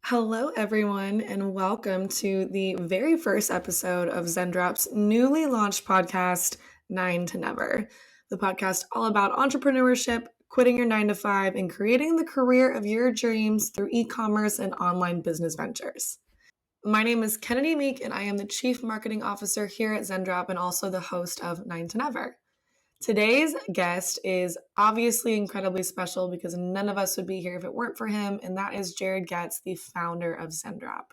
Hello, everyone, and welcome to the very first episode of Zendrop's newly launched podcast, Nine to Never, the podcast all about entrepreneurship, quitting your 9 to 5, and creating the career of your dreams through e-commerce and online business ventures. My name is Kennedy Meek, and I am the Chief Marketing Officer here at Zendrop and also the host of Nine to Never. Today's guest is obviously incredibly special because none of us would be here if it weren't for him, and that is Jared Goetz, the founder of Zendrop.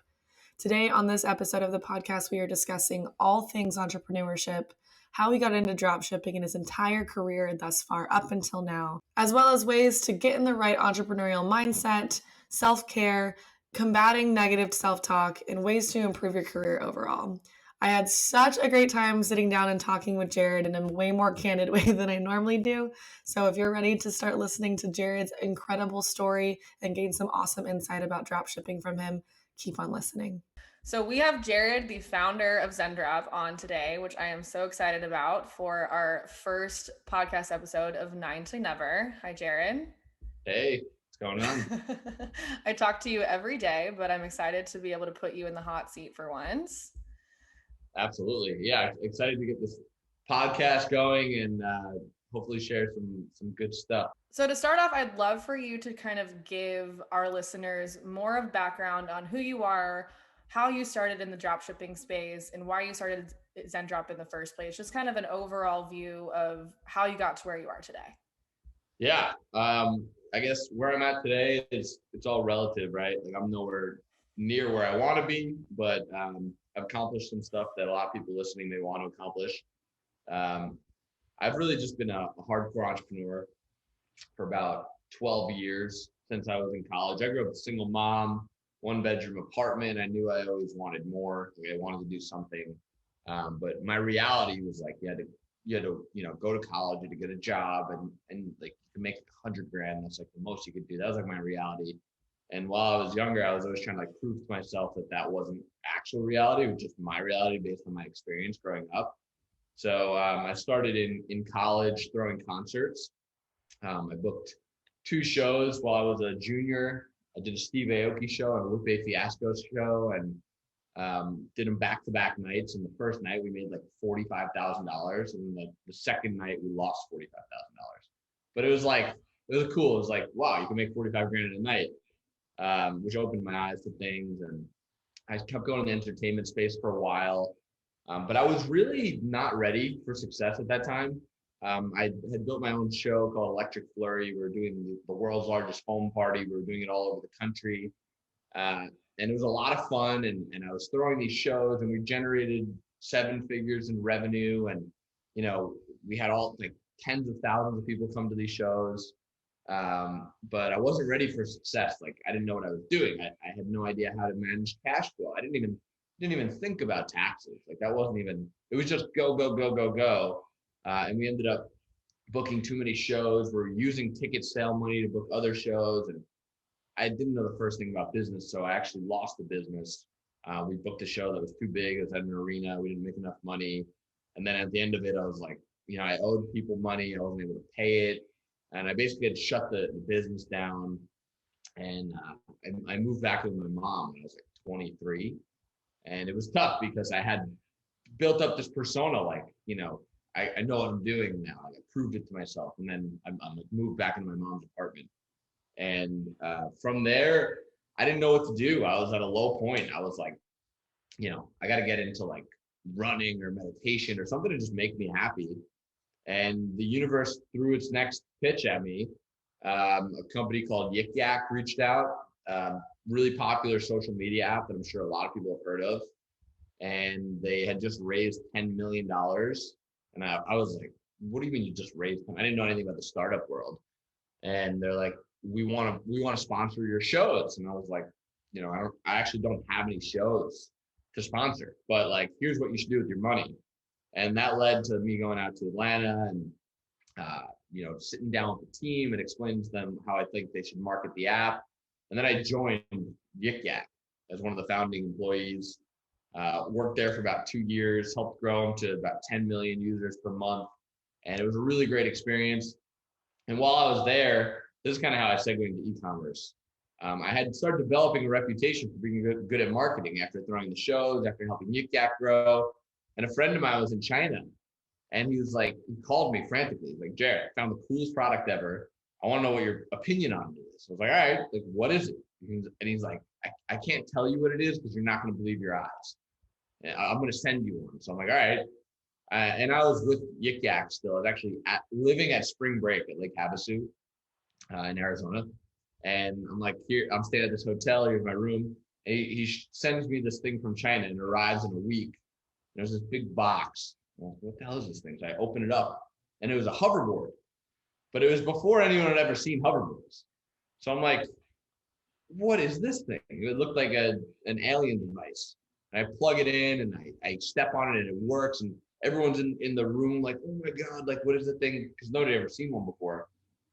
Today on this episode of the podcast, we are discussing all things entrepreneurship, how he got into dropshipping in his entire career thus far up until now, as well as ways to get in the right entrepreneurial mindset, self-care, combating negative self-talk, and ways to improve your career overall. I had such a great time sitting down and talking with Jared in a way more candid way than I normally do. So if you're ready to start listening to Jared's incredible story and gain some awesome insight about dropshipping from him, keep on listening. So we have Jared, the founder of Zendrop, on today, which I am so excited about for our first podcast episode of Nine to Never. Hi, Jared. Hey, what's going on? I talk to you every day, but I'm excited to be able to put you in the hot seat for once. Absolutely. Yeah, excited to get this podcast going and hopefully share some good stuff. So to start off, I'd love for you to kind of give our listeners more of background on who you are, how you started in the dropshipping space, and why you started Zendrop in the first place. Just kind of an overall view of how you got to where you are today. Yeah, I guess where I'm at today is it's all relative, right? Like I'm nowhere near where I want to be, but I've accomplished some stuff that a lot of people listening may want to accomplish. I've really just been a hardcore entrepreneur for about 12 years since I was in college. I grew up a single mom, 1-bedroom apartment. I knew I always wanted more. Like I wanted to do something. But my reality was like, you had to, go to college, you had to get a job and like you could make $100,000. That's like the most you could do. That was like my reality. And while I was younger, I was always trying to like prove to myself that wasn't actual reality. It was just my reality based on my experience growing up. So I started in college throwing concerts. I booked 2 shows while I was a junior. I did a Steve Aoki show and a Lupe Fiasco show and did them back-to-back nights. And the first night we made like $45,000. And the second night we lost $45,000. But it was cool. It was like, wow, you can make 45 grand in a night. Which opened my eyes to things. And I kept going in the entertainment space for a while. But I was really not ready for success at that time. I had built my own show called Electric Flurry. We were doing the world's largest home party. We were doing it all over the country. And it was a lot of fun. And I was throwing these shows and we generated 7 figures in revenue. And, we had all like tens of thousands of people come to these shows. But I wasn't ready for success. Like I didn't know what I was doing. I had no idea how to manage cash flow. I didn't even think about taxes. Like that wasn't even, it was just go, go, go, go, go. And we ended up booking too many shows. We're using ticket sale money to book other shows. And I didn't know the first thing about business. So I actually lost the business. We booked a show that was too big. It was at an arena. We didn't make enough money. And then at the end of it, I was like, I owed people money. I wasn't able to pay it. And I basically had to shut the business down. And I moved back with my mom when I was like 23. And it was tough because I had built up this persona, like, I know what I'm doing now. I proved it to myself. And then I'm like moved back into my mom's apartment. And from there, I didn't know what to do. I was at a low point. I was like, I got to get into like running or meditation or something to just make me happy. And the universe threw its next pitch at me. A company called Yik Yak reached out, really popular social media app that I'm sure a lot of people have heard of. And they had just raised $10 million. And I was like, what do you mean you just raised? I didn't know anything about the startup world. And they're like, we want to sponsor your shows. And I was like, I actually don't have any shows to sponsor, but like, here's what you should do with your money. And that led to me going out to Atlanta and, sitting down with the team and explaining to them how I think they should market the app. And then I joined Yik Yak as one of the founding employees, worked there for about 2 years, helped grow them to about 10 million users per month. And it was a really great experience. And while I was there, this is kind of how I segued into e-commerce. I had started developing a reputation for being good at marketing after throwing the shows, after helping Yik Yak grow. And a friend of mine was in China, and he called me frantically. He's like, Jared, I found the coolest product ever. I want to know what your opinion on it is. I was like, all right, like, what is it? And he's like, I can't tell you what it is because you're not going to believe your eyes. And I'm going to send you one. So I'm like, all right. And I was with Yik Yak still. I was actually living at spring break at Lake Havasu in Arizona. And I'm like, here, I'm staying at this hotel. Here's my room. And he sends me this thing from China, and it arrives in a week. There's this big box. Well, what the hell is this thing? So I open it up, and it was a hoverboard. But it was before anyone had ever seen hoverboards. So I'm like, what is this thing? It looked like an alien device. And I plug it in, and I step on it, and it works. And everyone's in the room like, oh my God, like, what is the thing? Because nobody had ever seen one before.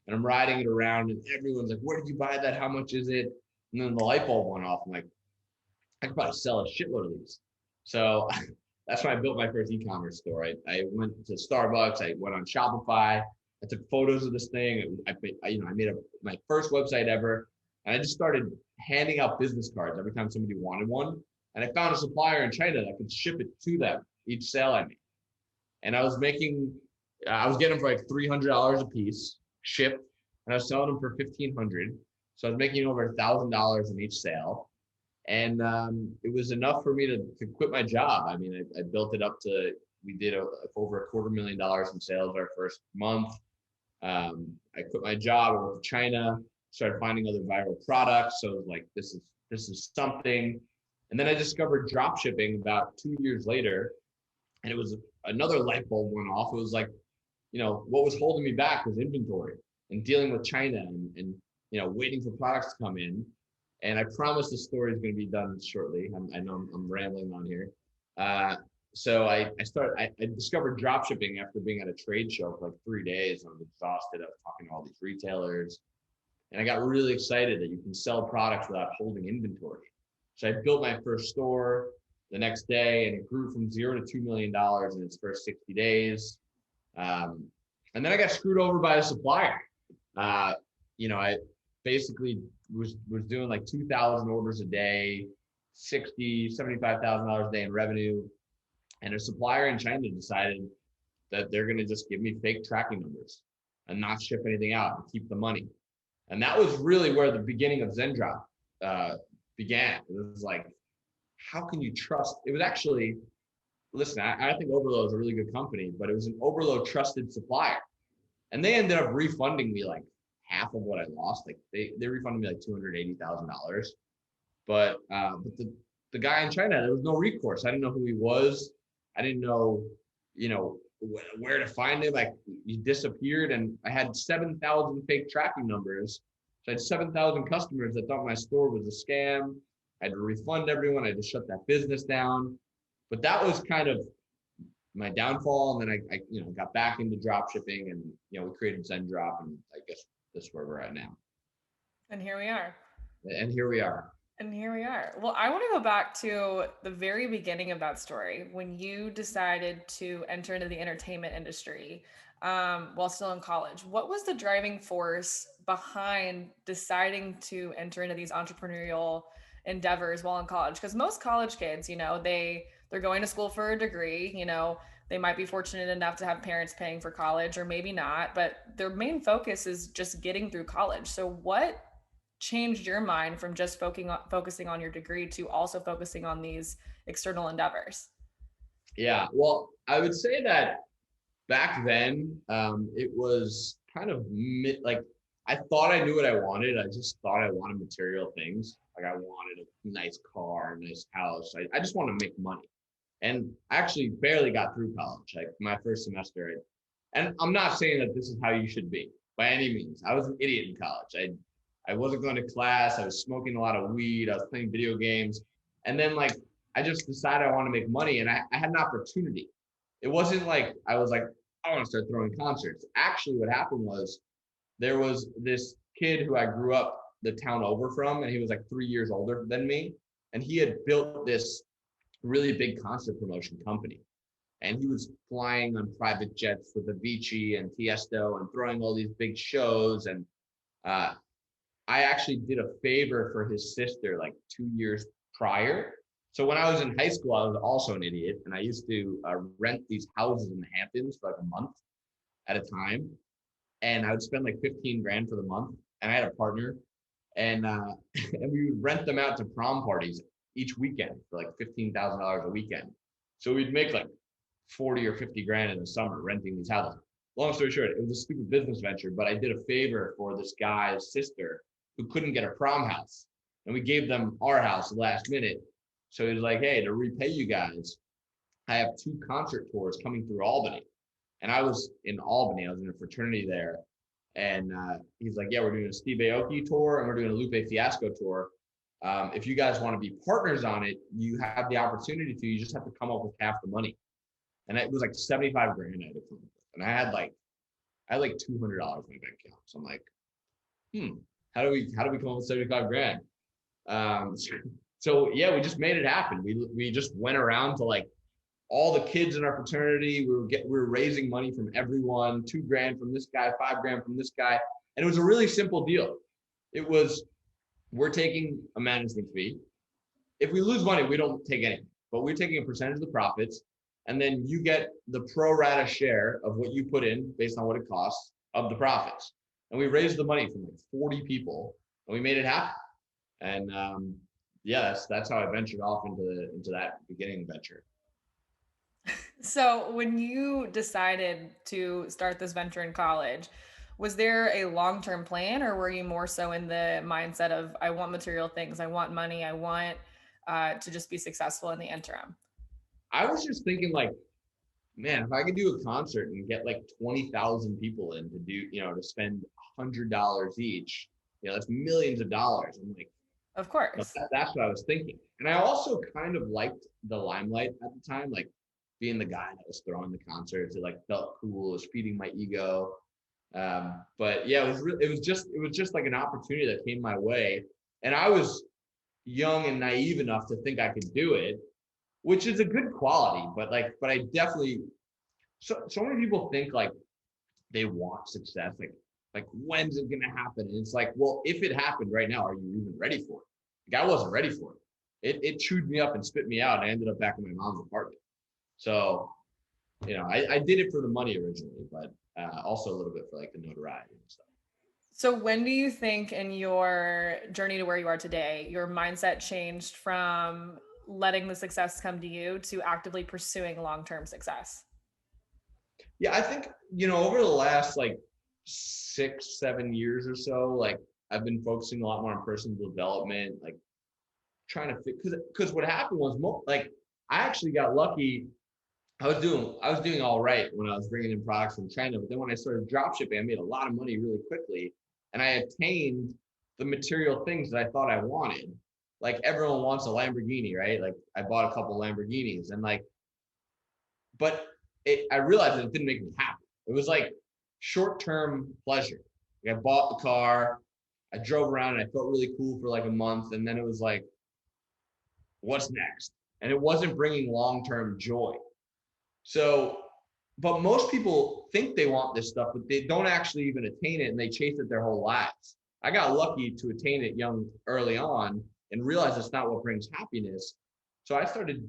And I'm riding it around, and everyone's like, where did you buy that? How much is it? And then the light bulb went off. I'm like, I could probably sell a shitload of these. So that's when I built my first e-commerce store. I went to Starbucks. I went on Shopify. I took photos of this thing. I made my first website ever. And I just started handing out business cards every time somebody wanted one. And I found a supplier in China that could ship it to them, each sale I made. And I was getting them for like $300 a piece, shipped, and I was selling them for $1,500. So I was making over $1,000 in each sale. And it was enough for me to quit my job. I mean, I built it up to, we did over $250,000 in sales our first month. I quit my job, I went to China, started finding other viral products. So it was like, this is something. And then I discovered dropshipping about 2 years later, and it was another light bulb went off. It was like, what was holding me back was inventory and dealing with China and waiting for products to come in. And I promise the story is going to be done shortly. I know I'm rambling on here. So I discovered dropshipping after being at a trade show for like 3 days. I was exhausted. I was talking to all these retailers, and I got really excited that you can sell products without holding inventory. So I built my first store the next day, and it grew from $0 to $2 million in its first 60 days. And then I got screwed over by a supplier. I basically was doing like 2,000 orders a day, $75,000 a day in revenue. And a supplier in China decided that they're going to just give me fake tracking numbers and not ship anything out and keep the money. And that was really where the beginning of Zendrop began. It was like, how can you trust? It was actually, listen, I think Overload is a really good company, but it was an Overload trusted supplier. And they ended up refunding me like half of what I lost. Like they refunded me like $280,000. But the guy in China, there was no recourse. I didn't know who he was. I didn't know, where to find him. Like, he disappeared, and I had 7,000 fake tracking numbers. So I had 7,000 customers that thought my store was a scam. I had to refund everyone. I had to shut that business down. But that was kind of my downfall. And then I got back into drop shipping, and, we created Zendrop, and I guess that's where we're at now. And here we are. And here we are. And here we are. Well, I want to go back to the very beginning of that story when you decided to enter into the entertainment industry while still in college. What was the driving force behind deciding to enter into these entrepreneurial endeavors while in college? Because most college kids, they're going to school for a degree, they might be fortunate enough to have parents paying for college, or maybe not, but their main focus is just getting through college. So what changed your mind from just focusing on your degree to also focusing on these external endeavors? Yeah, well, I would say that back then, it was kind of I thought I knew what I wanted. I just thought I wanted material things. Like, I wanted a nice car, a nice house. I just wanted to make money. And I actually barely got through college. Like, my first semester, and I'm not saying that this is how you should be by any means. I was an idiot in college. I wasn't going to class. I was smoking a lot of weed. I was playing video games. And then, I just decided I want to make money, and I had an opportunity. It wasn't like I was like, I want to start throwing concerts. Actually, what happened was there was this kid who I grew up the town over from, and he was like 3 years older than me. And he had built this really big concert promotion company. And he was flying on private jets with Avicii and Tiesto and throwing all these big shows. And I actually did a favor for his sister like 2 years prior. So when I was in high school, I was also an idiot, and I used to rent these houses in the Hamptons for like a month at a time, and I would spend like 15 grand for the month. And I had a partner, and and we would rent them out to prom parties each weekend for like $15,000 a weekend. So we'd make like 40 or 50 grand in the summer renting these houses. Long story short, it was a stupid business venture, but I did a favor for this guy's sister who couldn't get a prom house. And we gave them our house last minute. So he was like, hey, to repay you guys, I have 2 concert tours coming through Albany. And I was in Albany, I was in a fraternity there. And he's like, yeah, we're doing a Steve Aoki tour and we're doing a Lupe Fiasco tour. If you guys want to be partners on it, you have the opportunity to. You just have to come up with half the money. And it was like 75 grand I had to come up with. And I had like $200 in my bank account. So I'm like, how do we come up with 75 grand? So yeah, we just made it happen. We just went around to like all the kids in our fraternity. We were raising money from everyone, 2 grand from this guy, 5 grand from this guy. And it was a really simple deal. It was, we're taking a management fee. If we lose money, we don't take anything, but we're taking a percentage of the profits. And then you get the pro rata share of what you put in based on what it costs of the profits. And we raised the money from like 40 people and we made it happen. And yeah, that's how I ventured off into that beginning venture. So when you decided to start this venture in college, was there a long-term plan, or were you more so in the mindset of, I want material things, I want money, I want to just be successful in the interim? I was just thinking like, man, if I could do a concert and get like 20,000 people in to do, to spend $100 each, that's millions of dollars. I'm like, of course, that's what I was thinking. And I also kind of liked the limelight at the time, like being the guy that was throwing the concerts. It like felt cool. It was feeding my ego. But yeah, it was just like an opportunity that came my way. And I was young and naive enough to think I could do it, which is a good quality. But I definitely, so many people think like they want success. Like when's it gonna happen? And it's like, well, if it happened right now, are you even ready for it? Like I wasn't ready for it. It chewed me up and spit me out. And I ended up back in my mom's apartment. So, I did it for the money originally, but also a little bit for like the notoriety and stuff. So when do you think in your journey to where you are today, your mindset changed from letting the success come to you to actively pursuing long-term success? Yeah, I think, over the last like 6-7 years or so, like I've been focusing a lot more on personal development, like trying to fit, because what happened was like I actually got lucky. I was doing all right when I was bringing in products from China, but then when I started dropshipping, I made a lot of money really quickly, and I attained the material things that I thought I wanted. Like everyone wants a Lamborghini, right? Like I bought a couple Lamborghinis, and like, but I realized that it didn't make me happy. It was like short-term pleasure. Like I bought the car, I drove around, and I felt really cool for like a month, and then it was like, what's next? And it wasn't bringing long-term joy. So, but most people think they want this stuff, but they don't actually even attain it, and they chase it their whole lives. I got lucky to attain it early on and realize it's not what brings happiness. So I started,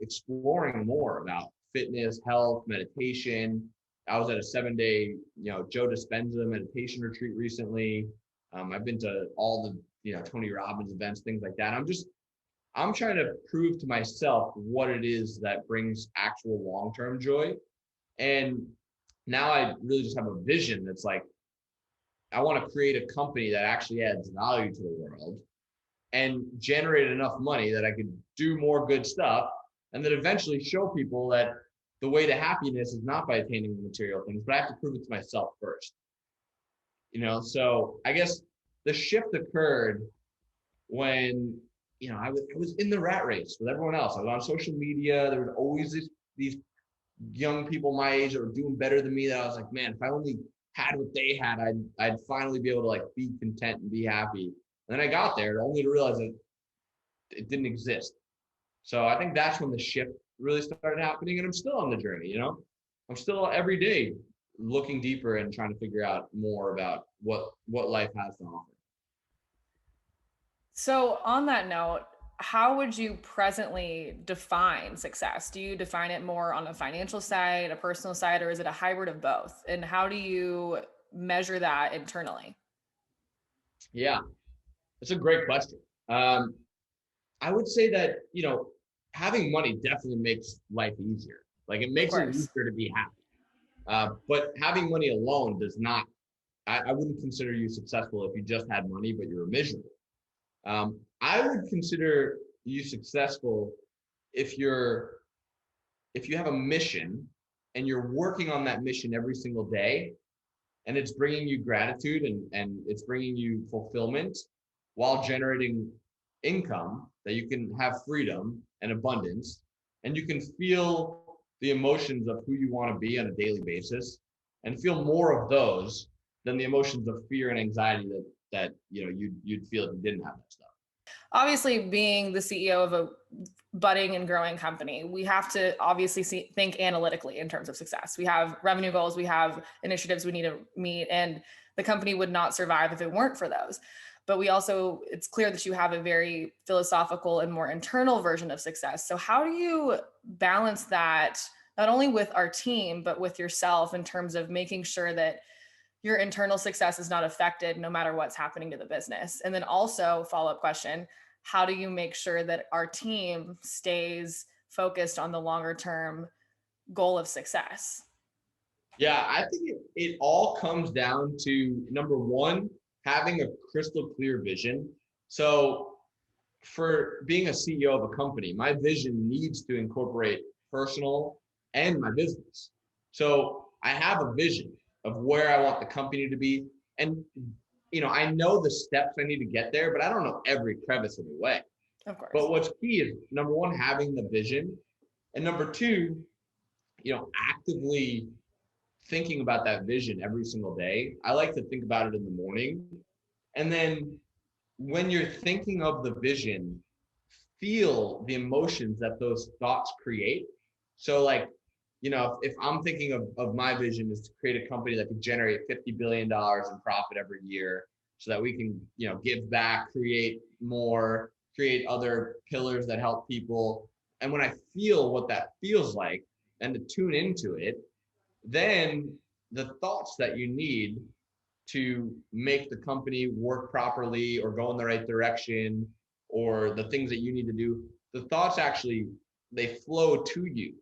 exploring more about fitness, health, meditation. I was at a 7-day, Joe Dispenza meditation retreat recently. I've been to all the, Tony Robbins events, things like that. I'm trying to prove to myself what it is that brings actual long-term joy. And now I really just have a vision that's like, I want to create a company that actually adds value to the world and generate enough money that I could do more good stuff, and then eventually show people that the way to happiness is not by attaining the material things, but I have to prove it to myself first. So I guess the shift occurred when I was in the rat race with everyone else. I was on social media. There was always these young people my age that were doing better than me, that I was like, man, if I only had what they had, I'd finally be able to like be content and be happy. And then I got there only to realize that it didn't exist. So I think that's when the shift really started happening, and I'm still on the journey. I'm still every day looking deeper and trying to figure out more about what life has to offer. So, on that note, how would you presently define success? Do you define it more on a financial side, a personal side, or is it a hybrid of both? And how do you measure that internally? Yeah, that's a great question. Um, I would say that, having money definitely makes life easier. Like it Of makes it course. easier to be happy. But having money alone does not, I wouldn't consider you successful if you just had money, but you were miserable. I would consider you successful if you have a mission and you're working on that mission every single day and it's bringing you gratitude and it's bringing you fulfillment while generating income that you can have freedom and abundance and you can feel the emotions of who you want to be on a daily basis and feel more of those than the emotions of fear and anxiety that you'd feel if you didn't have that stuff. Obviously, being the CEO of a budding and growing company, we have to obviously think analytically in terms of success. We have revenue goals, we have initiatives we need to meet, and the company would not survive if it weren't for those. But we also, it's clear that you have a very philosophical and more internal version of success. So, how do you balance that not only with our team, but with yourself in terms of making sure that your internal success is not affected no matter what's happening to the business? And then also, follow-up question, how do you make sure that our team stays focused on the longer term goal of success? Yeah, I think it all comes down to number one, having a crystal clear vision. So for being a CEO of a company, my vision needs to incorporate personal and my business. So I have a vision of where I want the company to be. And, I know the steps I need to get there, but I don't know every crevice of the way. Of course. But what's key is number one, having the vision. And number two, actively thinking about that vision every single day. I like to think about it in the morning. And then when you're thinking of the vision, feel the emotions that those thoughts create. So like, if I'm thinking of my vision is to create a company that could generate $50 billion in profit every year so that we can, give back, create more, create other pillars that help people. And when I feel what that feels like and to tune into it, then the thoughts that you need to make the company work properly or go in the right direction or the things that you need to do, the thoughts actually, they flow to you.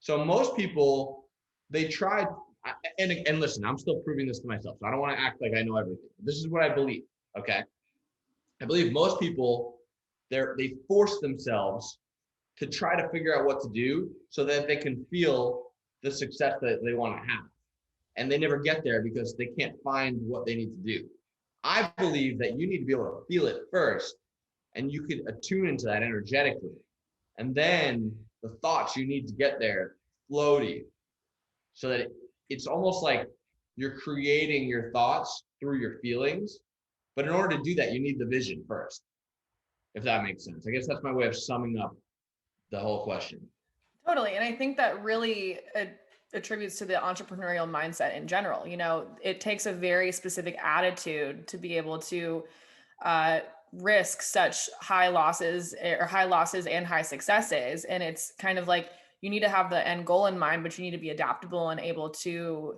So most people, they try, and listen, I'm still proving this to myself, so I don't want to act like I know everything. This is what I believe, okay? I believe most people, they force themselves to try to figure out what to do so that they can feel the success that they want to have. And they never get there because they can't find what they need to do. I believe that you need to be able to feel it first and you can attune into that energetically. And then the thoughts you need to get there flow to you so that it's almost like you're creating your thoughts through your feelings. But in order to do that, you need the vision first, if that makes sense. I guess that's my way of summing up the whole question. Totally. And I think that really attributes to the entrepreneurial mindset in general. It takes a very specific attitude to be able to uh, risk such high losses or high losses and high successes. And it's kind of like you need to have the end goal in mind, but you need to be adaptable and able to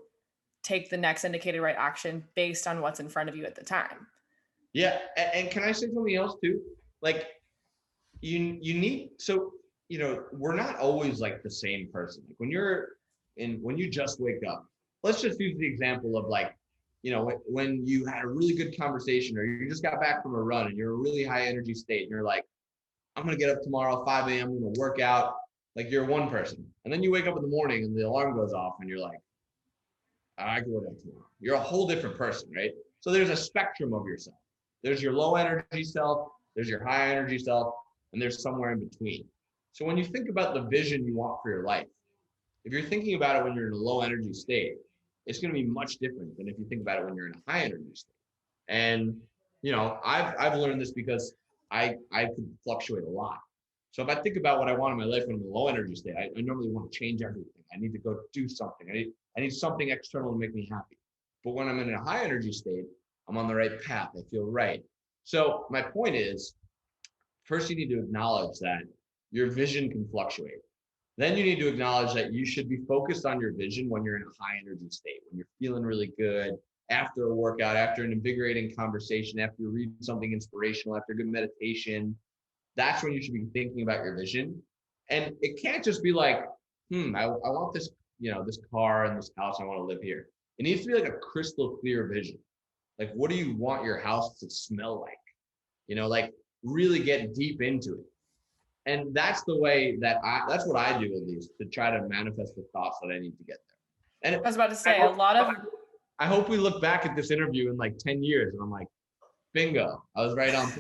take the next indicated right action based on what's in front of you at the time. Yeah. And can I say something else too? Like you need, so we're not always like the same person. Like when you just wake up, let's just use the example of like, when you had a really good conversation or you just got back from a run and you're in a really high energy state and you're like, I'm gonna get up tomorrow 5 a.m. I'm gonna work out. Like you're one person, and then you wake up in the morning and the alarm goes off and you're like, I can work out tomorrow. You're a whole different person, right? So there's a spectrum of yourself. There's your low energy self, there's your high energy self, and there's somewhere in between. So when you think about the vision you want for your life, if you're thinking about it when you're in a low energy state, it's going to be much different than if you think about it when you're in a high energy state. And I've learned this because I could fluctuate a lot. So if I think about what I want in my life when I'm in a low energy state, I normally want to change everything. I need to go do something. I need something external to make me happy. But when I'm in a high energy state, I'm on the right path. I feel right. So my point is, first you need to acknowledge that your vision can fluctuate. Then you need to acknowledge that you should be focused on your vision when you're in a high energy state, when you're feeling really good, after a workout, after an invigorating conversation, after you read something inspirational, after a good meditation. That's when you should be thinking about your vision. And it can't just be like, I want this, this car and this house. I want to live here. It needs to be like a crystal clear vision. Like, what do you want your house to smell like? Like really get deep into it. And that's the way that's what I do at least, to try to manifest the thoughts that I need to get there. And I was about to say, I hope we look back at this interview in like 10 years and I'm like, bingo, I was right on.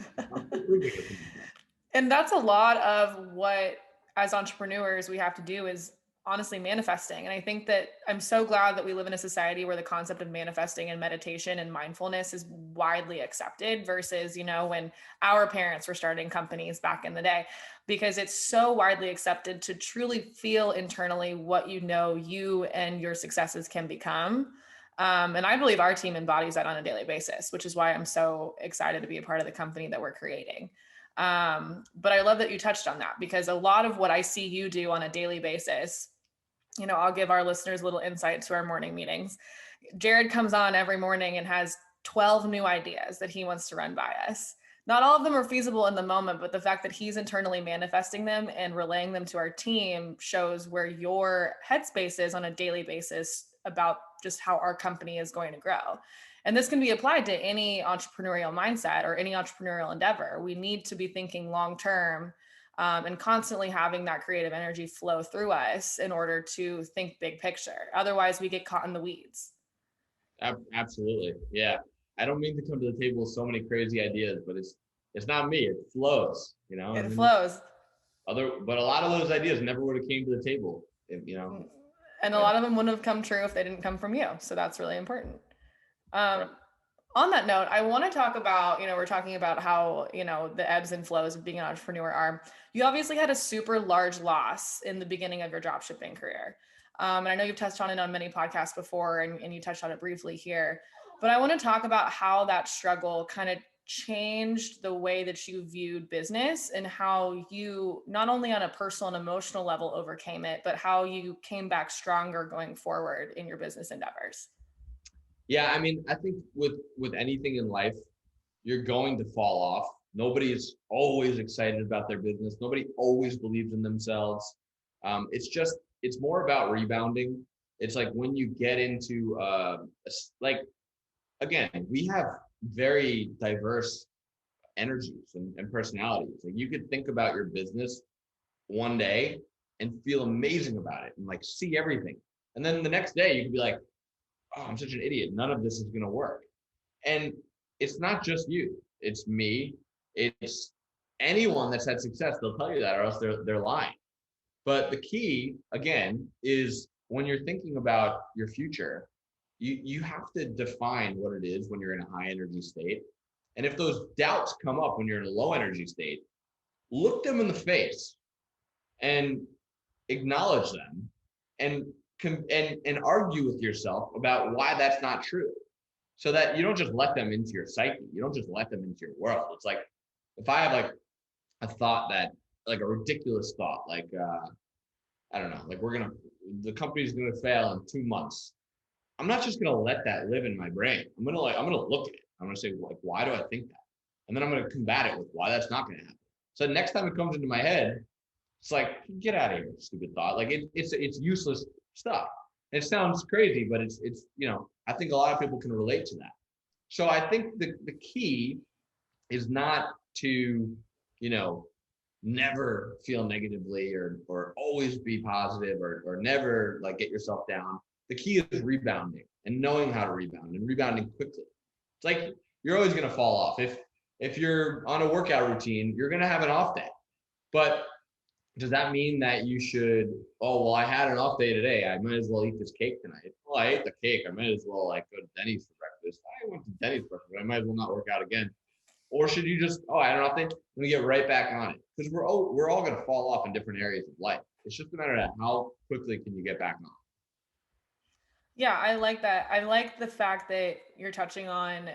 And that's a lot of what, as entrepreneurs, we have to do is honestly manifesting. And I think that I'm so glad that we live in a society where the concept of manifesting and meditation and mindfulness is widely accepted versus, when our parents were starting companies back in the day, because it's so widely accepted to truly feel internally what you and your successes can become. And I believe our team embodies that on a daily basis, which is why I'm so excited to be a part of the company that we're creating. But I love that you touched on that, because a lot of what I see you do on a daily basis, I'll give our listeners a little insight to our morning meetings. Jared comes on every morning and has 12 new ideas that he wants to run by us. Not all of them are feasible in the moment, but the fact that he's internally manifesting them and relaying them to our team shows where your headspace is on a daily basis about just how our company is going to grow. And this can be applied to any entrepreneurial mindset or any entrepreneurial endeavor. We need to be thinking long-term and constantly having that creative energy flow through us in order to think big picture. Otherwise, we get caught in the weeds. Absolutely. Yeah. I don't mean to come to the table with so many crazy ideas, but it's not me. It flows, It flows. But a lot of those ideas never would have came to the table, And a lot of them wouldn't have come true if they didn't come from you. So that's really important. Right. On that note, I want to talk about, we're talking about how, the ebbs and flows of being an entrepreneur are. You obviously had a super large loss in the beginning of your dropshipping career. And I know you've touched on it on many podcasts before, and you touched on it briefly here. But I want to talk about how that struggle kind of changed the way that you viewed business and how you, not only on a personal and emotional level, overcame it, but how you came back stronger going forward in your business endeavors. Yeah, I mean, I think with anything in life, you're going to fall off. Nobody is always excited about their business. Nobody always believes in themselves. It's more about rebounding. It's like when you get into again, we have very diverse energies and personalities. Like you could think about your business one day and feel amazing about it and like see everything. And then the next day you could be like, oh, I'm such an idiot. None of this is going to work. And it's not just you. It's me. It's anyone that's had success. They'll tell you that, or else they're lying. But the key, again, is when you're thinking about your future, you have to define what it is when you're in a high energy state. And if those doubts come up when you're in a low energy state, look them in the face and acknowledge them and argue with yourself about why that's not true, so that you don't just let them into your psyche. You don't just let them into your world. It's like, if I have like a thought that, like a ridiculous thought, like, I don't know, like the company's going to fail in 2 months. I'm not just going to let that live in my brain. I'm going to look at it. I'm going to say, like, why do I think that? And then I'm going to combat it with why that's not going to happen. So next time it comes into my head, it's like, get out of here, stupid thought. Like it's useless stuff. It sounds crazy, but it's I think a lot of people can relate to that. So I think the key is not to never feel negatively or always be positive or never like get yourself down. The key is rebounding and knowing how to rebound and rebounding quickly. It's like you're always going to fall off. If you're on a workout routine, you're going to have an off day. But does that mean that you should, oh, well, I had an off day today, I might as well eat this cake tonight? Well, I ate the cake, I might as well like go to Denny's for breakfast. I went to Denny's for breakfast, I might as well not work out again. Or should you just, oh, I had an off day, let me get right back on it? Because we're all going to fall off in different areas of life. It's just a matter of how quickly can you get back on. Yeah, I like that. I like the fact that you're touching on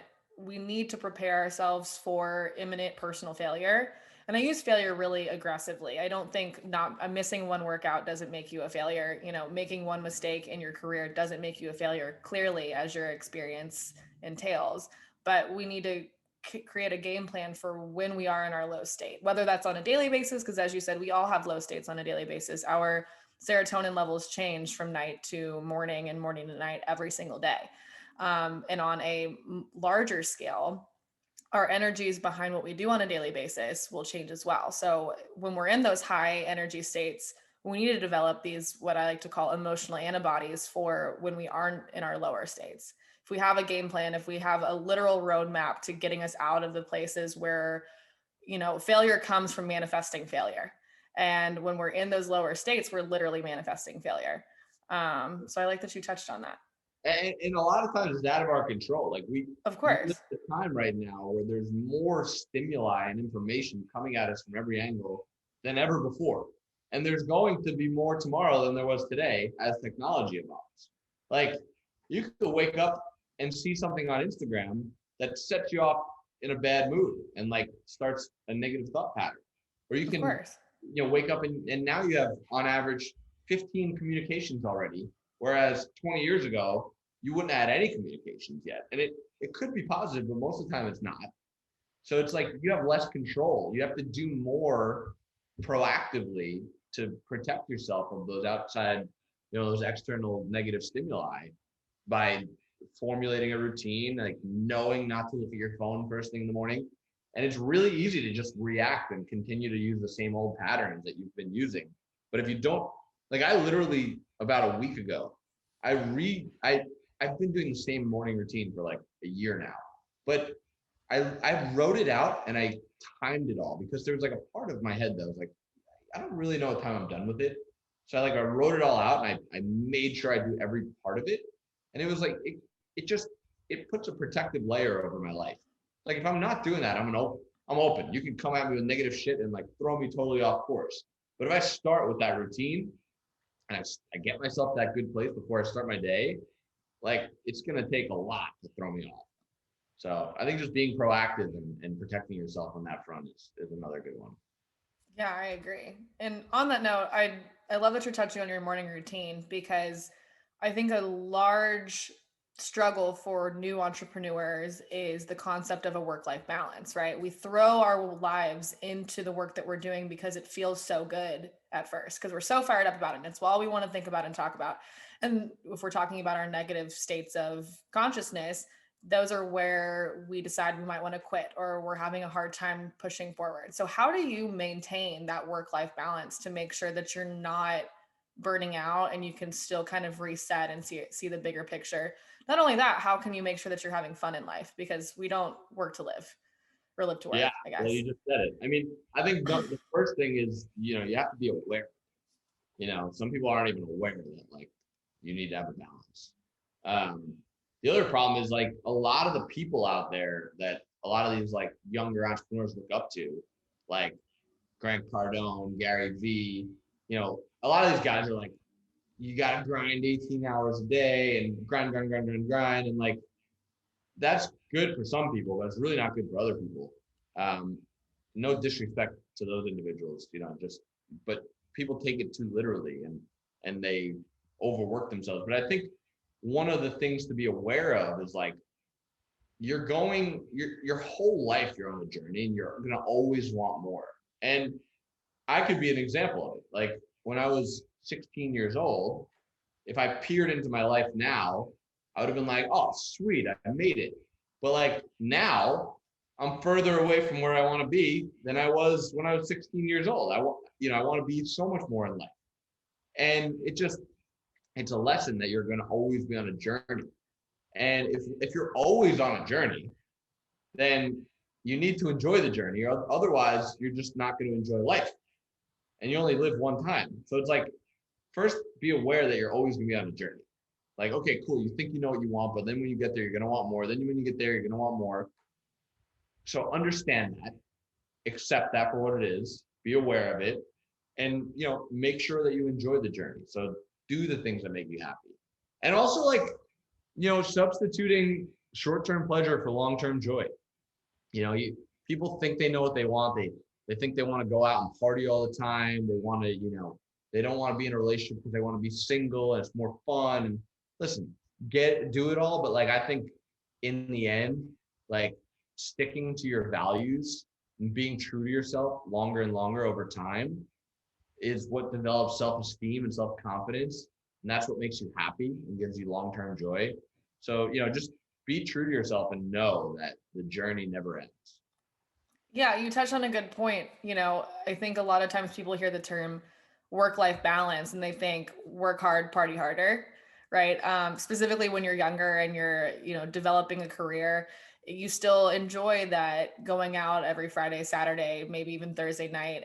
we need to prepare ourselves for imminent personal failure. And I use failure really aggressively. I don't think missing one workout doesn't make you a failure. You know, making one mistake in your career doesn't make you a failure, clearly, as your experience entails. But we need to create a game plan for when we are in our low state, whether that's on a daily basis, because as you said, we all have low states on a daily basis. Our serotonin levels change from night to morning and morning to night every single day. And on a larger scale, our energies behind what we do on a daily basis will change as well. So when we're in those high energy states, we need to develop these, what I like to call emotional antibodies, for when we aren't in our lower states. If we have a game plan, if we have a literal roadmap to getting us out of the places where, you know, failure comes from manifesting failure. And when we're in those lower states, we're literally manifesting failure. So I like that you touched on that. And a lot of times it's out of our control. Like we live at a time right now where there's more stimuli and information coming at us from every angle than ever before. And there's going to be more tomorrow than there was today as technology evolves. Like you could wake up and see something on Instagram that sets you off in a bad mood and like starts a negative thought pattern. Or you can, you know, wake up and now you have on average 15 communications already. Whereas 20 years ago, you wouldn't have had any communications yet. And it could be positive, but most of the time it's not. So it's like you have less control. You have to do more proactively to protect yourself from those outside, you know, those external negative stimuli by formulating a routine, like knowing not to look at your phone first thing in the morning. And it's really easy to just react and continue to use the same old patterns that you've been using. But if you don't, like I literally about a week ago, I've been doing the same morning routine for like a year now, but I wrote it out and I timed it all because there was like a part of my head that was like, I don't really know what time I'm done with it. So I wrote it all out and I made sure I do every part of it. And it was like, it puts a protective layer over my life. Like if I'm not doing that, I'm open. You can come at me with negative shit and like throw me totally off course. But if I start with that routine, and I get myself that good place before I start my day, like it's going to take a lot to throw me off. So I think just being proactive and protecting yourself on that front is another good one. Yeah, I agree. And on that note, I love that you're touching on your morning routine, because I think a large struggle for new entrepreneurs is the concept of a work-life balance, right? We throw our lives into the work that we're doing because it feels so good at first, because we're so fired up about it. And it's all we want to think about and talk about. And if we're talking about our negative states of consciousness, those are where we decide we might want to quit or we're having a hard time pushing forward. So how do you maintain that work-life balance to make sure that you're not burning out and you can still kind of reset and see the bigger picture? Not only that, how can you make sure that you're having fun in life? Because we don't work to live or live to work, Yeah, I guess. well, you just said it. I mean, I think the first thing is, you know, you have to be aware. You know, some people aren't even aware that like you need to have a balance. The other problem is like a lot of the people out there that a lot of these like younger entrepreneurs look up to, like Grant Cardone, Gary Vee, you know, a lot of these guys are like, you got to grind 18 hours a day and grind. And like, that's good for some people, but it's really not good for other people. No disrespect to those individuals, you know, but people take it too literally and they overwork themselves. But I think one of the things to be aware of is like, your whole life, you're on a journey and you're going to always want more. And I could be an example of it. Like when I was 16 years old, if I peered into my life now, I would have been like, oh, sweet, I made it. But like now I'm further away from where I want to be than I was when I was 16 years old. I want to be so much more in life. And it's a lesson that you're going to always be on a journey. And if you're always on a journey, then you need to enjoy the journey. Otherwise, you're just not going to enjoy life. And you only live one time. So it's like, first, be aware that you're always going to be on a journey. Like, okay, cool. You think you know what you want, but then when you get there, you're going to want more. Then when you get there, you're going to want more. So understand that, accept that for what it is, be aware of it, and, you know, make sure that you enjoy the journey. So do the things that make you happy. And also like, you know, substituting short-term pleasure for long-term joy. People think they know what they want. They think they want to go out and party all the time. They want to, they don't want to be in a relationship because they want to be single and it's more fun. And listen, do it all. But like, I think in the end, like sticking to your values and being true to yourself longer and longer over time is what develops self-esteem and self-confidence. And that's what makes you happy and gives you long-term joy. So, just be true to yourself and know that the journey never ends. Yeah, you touched on a good point. I think a lot of times people hear the term work-life balance and they think work hard, party harder, right? Specifically when you're younger and you're, developing a career, you still enjoy that going out every Friday, Saturday, maybe even Thursday night.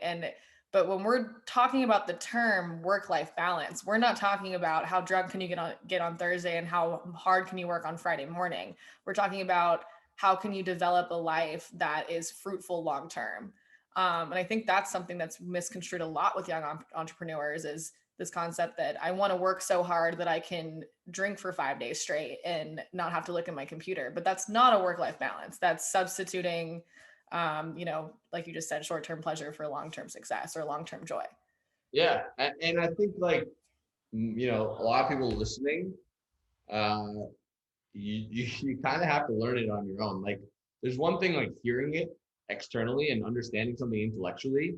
But when we're talking about the term work-life balance, we're not talking about how drunk can you get on Thursday and how hard can you work on Friday morning. We're talking about how can you develop a life that is fruitful long term. And I think that's something that's misconstrued a lot with young entrepreneurs is this concept that I want to work so hard that I can drink for 5 days straight and not have to look at my computer. But that's not a work-life balance. That's substituting, like you just said, short-term pleasure for long-term success or long-term joy. Yeah. And I think like, a lot of people listening, you kind of have to learn it on your own. Like there's one thing like hearing it externally and understanding something intellectually,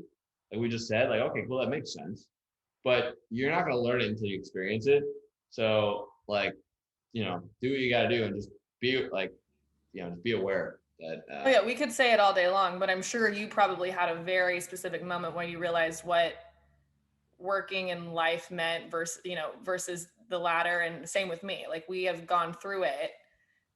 like we just said, like, okay, cool, that makes sense. But you're not going to learn it until you experience it. So like, do what you got to do and just be like, just be aware that. Oh yeah, we could say it all day long, but I'm sure you probably had a very specific moment when you realized what working in life meant versus the latter. And same with me. Like we have gone through it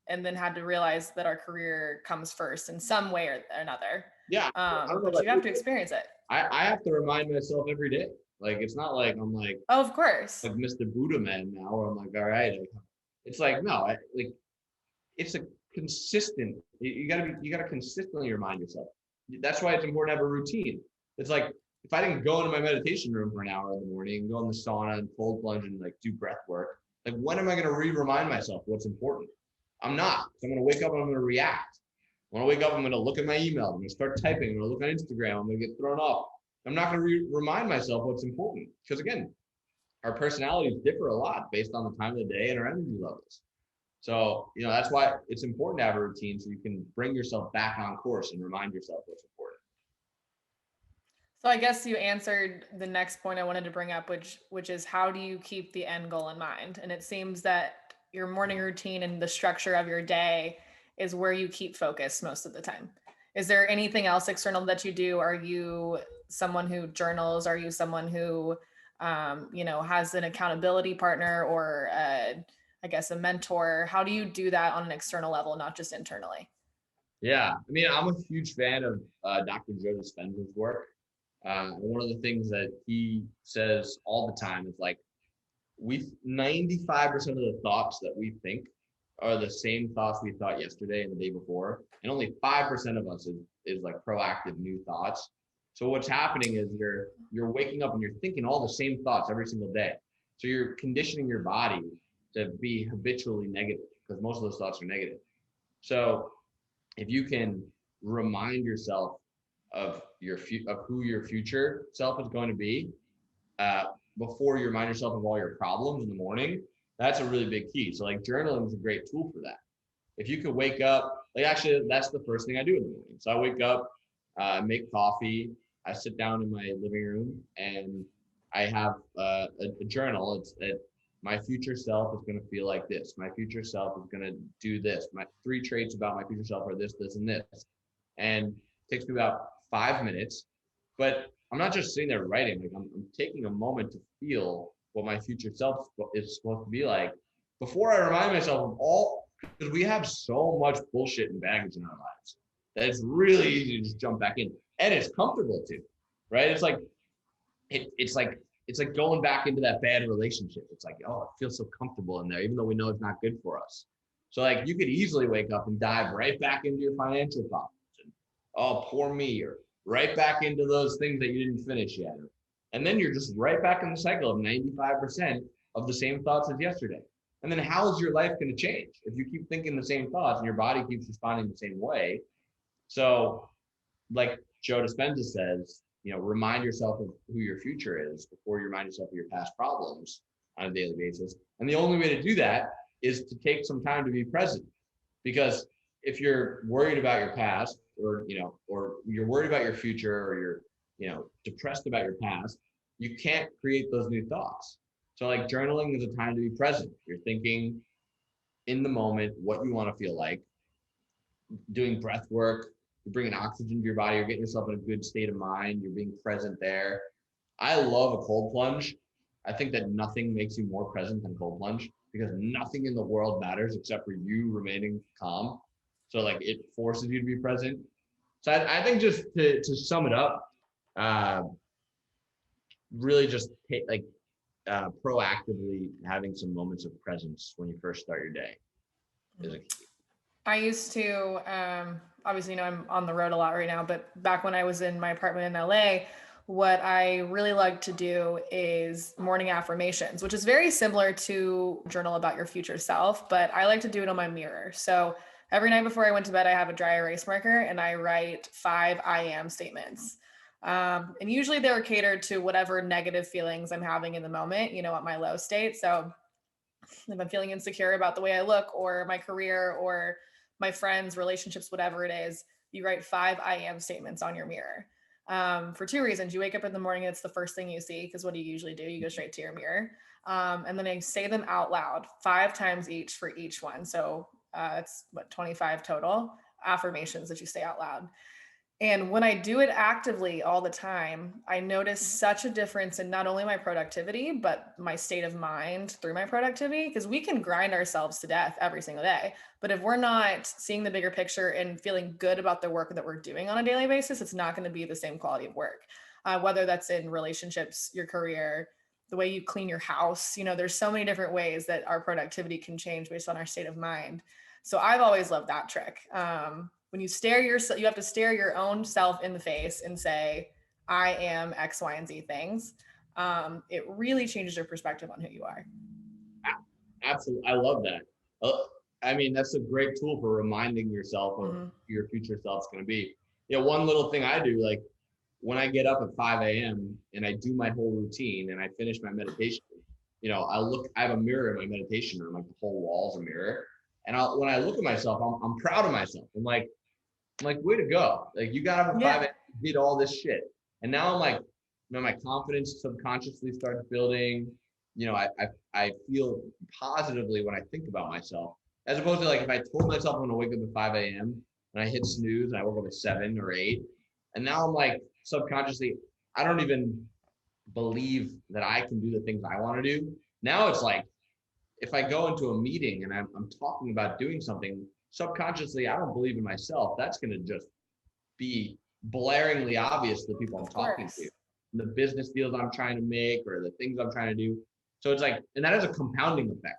and then had to realize that our career comes first in some way or another. Yeah. But you have to experience it. I have to remind myself every day. Like, it's not like I'm like, oh, of course, like Mr. Buddha man now, where I'm like, all right. It's like, no, it's a consistent, you gotta consistently remind yourself. That's why it's important to have a routine. It's like, if I didn't go into my meditation room for an hour in the morning and go in the sauna and cold plunge and like do breath work, like when am I going to remind myself what's important? I'm not. So I'm going to wake up and I'm going to react. When I wake up, I'm going to look at my email. I'm going to start typing. I'm going to look on Instagram. I'm going to get thrown off. I'm not going to remind myself what's important. Because again, our personalities differ a lot based on the time of the day and our energy levels. So, that's why it's important to have a routine so you can bring yourself back on course and remind yourself what's important. So I guess you answered the next point I wanted to bring up, which is how do you keep the end goal in mind? And it seems that your morning routine and the structure of your day is where you keep focus most of the time. Is there anything else external that you do? Are you someone who journals? Are you someone who, has an accountability partner or I guess a mentor? How do you do that on an external level, not just internally? Yeah, I mean, I'm a huge fan of Dr. Joe Dispenza's work. One of the things that he says all the time is like, 95% of the thoughts that we think are the same thoughts we thought yesterday and the day before. And only 5% of us is like proactive new thoughts. So what's happening is you're waking up and you're thinking all the same thoughts every single day. So you're conditioning your body to be habitually negative because most of those thoughts are negative. So if you can remind yourself of who your future self is going to be, before you remind yourself of all your problems in the morning, that's a really big key. So like journaling is a great tool for that. If you could wake up, like actually that's the first thing I do in the morning. So I wake up, make coffee, I sit down in my living room and I have a journal. It's that my future self is going to feel like this. My future self is going to do this. My 3 traits about my future self are this, this, and this. And it takes me about 5 minutes, but I'm not just sitting there writing. Like I'm taking a moment to feel what my future self is supposed to be like before I remind myself of all, because we have so much bullshit and baggage in our lives that it's really easy to just jump back in, and it's comfortable too, right? It's like it's like going back into that bad relationship. It's like, oh, it feels so comfortable in there, even though we know it's not good for us. So like you could easily wake up and dive right back into your financial problems and, oh, poor me, or right back into those things that you didn't finish yet. And then you're just right back in the cycle of 95% of the same thoughts as yesterday. And then how is your life going to change if you keep thinking the same thoughts and your body keeps responding the same way? So like Joe Dispenza says, remind yourself of who your future is before you remind yourself of your past problems on a daily basis. And the only way to do that is to take some time to be present. Because if you're worried about your past, or you're worried about your future, or you're depressed about your past, you can't create those new thoughts. So like journaling is a time to be present. You're thinking in the moment what you want to feel like, doing breath work, you're bringing oxygen to your body, you're getting yourself in a good state of mind, you're being present there. I love a cold plunge. I think that nothing makes you more present than cold plunge, because nothing in the world matters except for you remaining calm. So like it forces you to be present. So I think just to sum it up, uh, really just proactively having some moments of presence when you first start your day is a key. I used to, obviously, I'm on the road a lot right now, but back when I was in my apartment in LA, what I really like to do is morning affirmations, which is very similar to journal about your future self, but I like to do it on my mirror. So every night before I went to bed, I have a dry erase marker and I write 5 I am statements. And usually they're catered to whatever negative feelings I'm having in the moment, at my low state. So if I'm feeling insecure about the way I look or my career or my friends, relationships, whatever it is, you write 5 I am statements on your mirror. For 2 reasons. You wake up in the morning, it's the first thing you see, because what do you usually do? You go straight to your mirror. And then I say them out loud 5 times each for each one. So it's 25 total affirmations that you say out loud. And when I do it actively all the time, I notice such a difference in not only my productivity, but my state of mind through my productivity. Because we can grind ourselves to death every single day. But if we're not seeing the bigger picture and feeling good about the work that we're doing on a daily basis, it's not going to be the same quality of work. Whether that's in relationships, your career, the way you clean your house, there's so many different ways that our productivity can change based on our state of mind. So I've always loved that trick. When you you have to stare your own self in the face and say, I am X, Y, and Z things. It really changes your perspective on who you are. Absolutely. I love that. I mean, that's a great tool for reminding yourself of who your future self's going to be. One little thing I do, like when I get up at 5 a.m. and I do my whole routine and I finish my meditation, I have a mirror in my meditation room, like the whole wall's a mirror. And when I look at myself, I'm proud of myself. I'm like, way to go. Like you got up at 5 a.m., did all this shit. And now I'm like, my confidence subconsciously starts building. I feel positively when I think about myself, as opposed to like if I told myself I'm gonna wake up at 5 a.m. and I hit snooze and I woke up at 7 or 8. And now I'm like subconsciously, I don't even believe that I can do the things I want to do. Now it's like, if I go into a meeting and I'm talking about doing something, subconsciously, I don't believe in myself. That's going to just be blaringly obvious to the people I'm talking to, the business deals I'm trying to make or the things I'm trying to do. So it's like, and that has a compounding effect.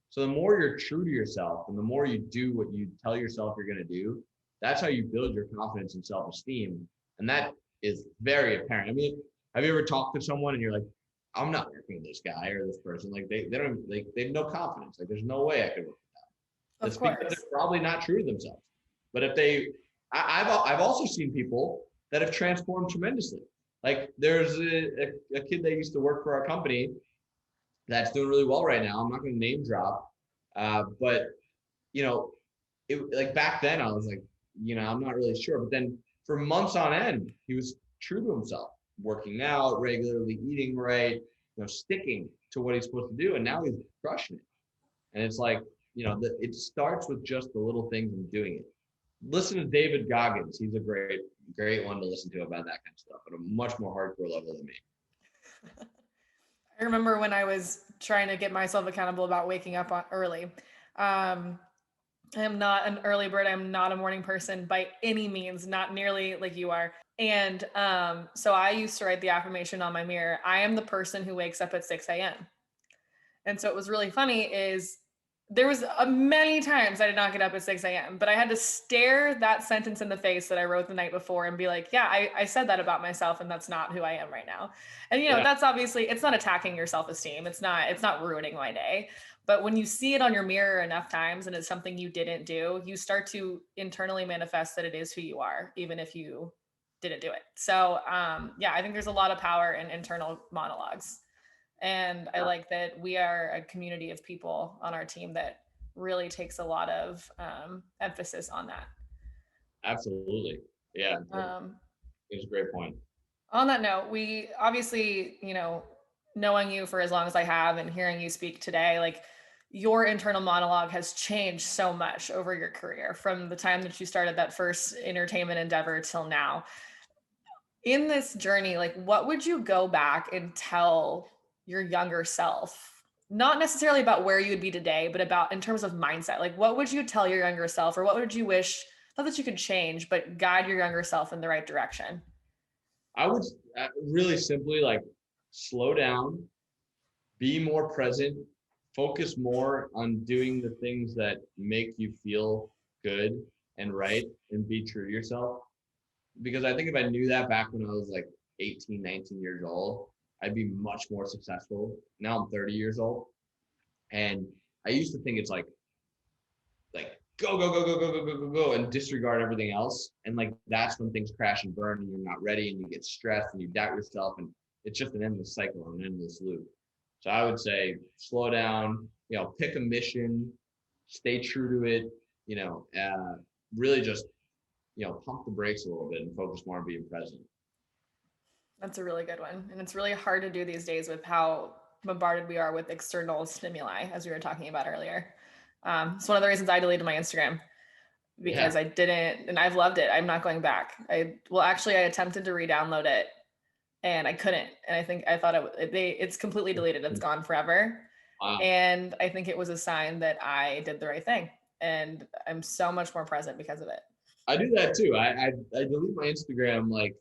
So the more you're true to yourself and the more you do what you tell yourself you're going to do, that's how you build your confidence and self-esteem. And that is very apparent. I mean, have you ever talked to someone and you're like, I'm not working with this guy or this person? Like they don't, like they have no confidence. Like there's no way I could work with them. That's because they're probably not true to themselves. But if I've also seen people that have transformed tremendously. Like there's a kid that used to work for our company that's doing really well right now. I'm not going to name drop, but like back then I was like, I'm not really sure. But then for months on end, he was true to himself, working out regularly, eating right, sticking to what he's supposed to do, and now he's crushing it. And it's like, it starts with just the little things and doing it. Listen to David Goggins. He's a great one to listen to about that kind of stuff at a much more hardcore level than me. I remember when I was trying to get myself accountable about waking up early. I am not an early bird. I'm not a morning person by any means, not nearly like you are. And so I used to write the affirmation on my mirror. I am the person who wakes up at 6 a.m. And so it was really funny is there was many times I did not get up at 6 a.m., but I had to stare that sentence in the face that I wrote the night before and be like, yeah, I said that about myself and that's not who I am right now. And, Yeah, that's obviously, it's not attacking your self-esteem. It's not ruining my day. But when you see it on your mirror enough times and it's something you didn't do, you start to internally manifest that it is who you are, even if you didn't do it. So, yeah, I think there's a lot of power in internal monologues. And I like that we are a community of people on our team that really takes a lot of emphasis on that. absolutely. Yeah, Um, it's a great point. on that note, we obviously, knowing you for as long as I have and hearing you speak today, like your internal monologue has changed so much over your career from the time that you started that first entertainment endeavor till now. In this journey, like what would you go back and tell your younger self? Not necessarily about where you'd be today, but about in terms of mindset. Like what would you tell your younger self, or what would you wish, not that you could change, but guide your younger self in the right direction? I would really simply like slow down, be more present, focus more on doing the things that make you feel good and right, and be true to yourself. Because I think if I knew that back when I was like 18, 19 years old, I'd be much more successful. Now I'm 30 years old. And I used to think it's like go, go, go, go, go, go, go, go, go, and disregard everything else. And like that's when things crash and burn and you're not ready and you get stressed and you doubt yourself. And it's just an endless cycle, an endless loop. So I would say slow down, pick a mission, stay true to it, really just, pump the brakes a little bit and focus more on being present. That's a really good one. And it's really hard to do these days with how bombarded we are with external stimuli, as we were talking about earlier. It's one of the reasons I deleted my Instagram, because Yeah. I didn't, and I've loved it. I'm not going back. I attempted to re-download it and I couldn't. And I thought it's completely deleted. It's gone forever. Wow. And I think it was a sign that I did the right thing. And I'm so much more present because of it. I do that too. I delete my Instagram like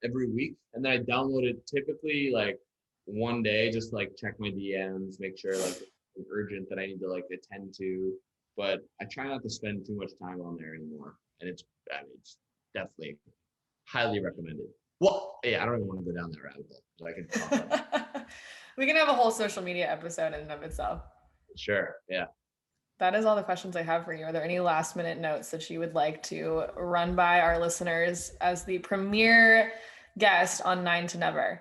every week, and then I download it typically like one day, just to, like check my DMs, make sure like it's urgent that I need to like attend to. But I try not to spend too much time on there anymore, and it's definitely highly recommended. Well, yeah, I don't even want to go down that rabbit hole, so I can talk about We can have a whole social media episode in and of itself. it. Sure, yeah. That is all the questions I have for you. Are there any last minute notes that you would like to run by our listeners as the premier guest on 9 to Never?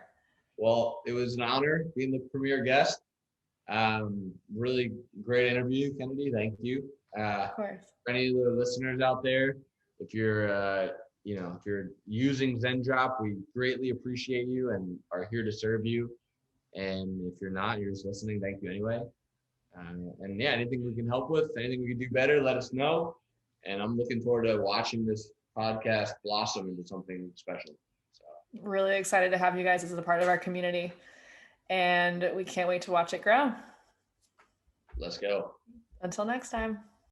Well, it was an honor being the premier guest. Really great interview, Kennedy. Thank you. Of course. For any of the listeners out there, if you're if you're using Zendrop, we greatly appreciate you and are here to serve you. And if you're not, you're just listening, thank you anyway. And yeah, anything we can help with, anything we can do better, let us know. And I'm looking forward to watching this podcast blossom into something special. So Really excited to have you guys as a part of our community. And we can't wait to watch it grow. let's go. Until next time.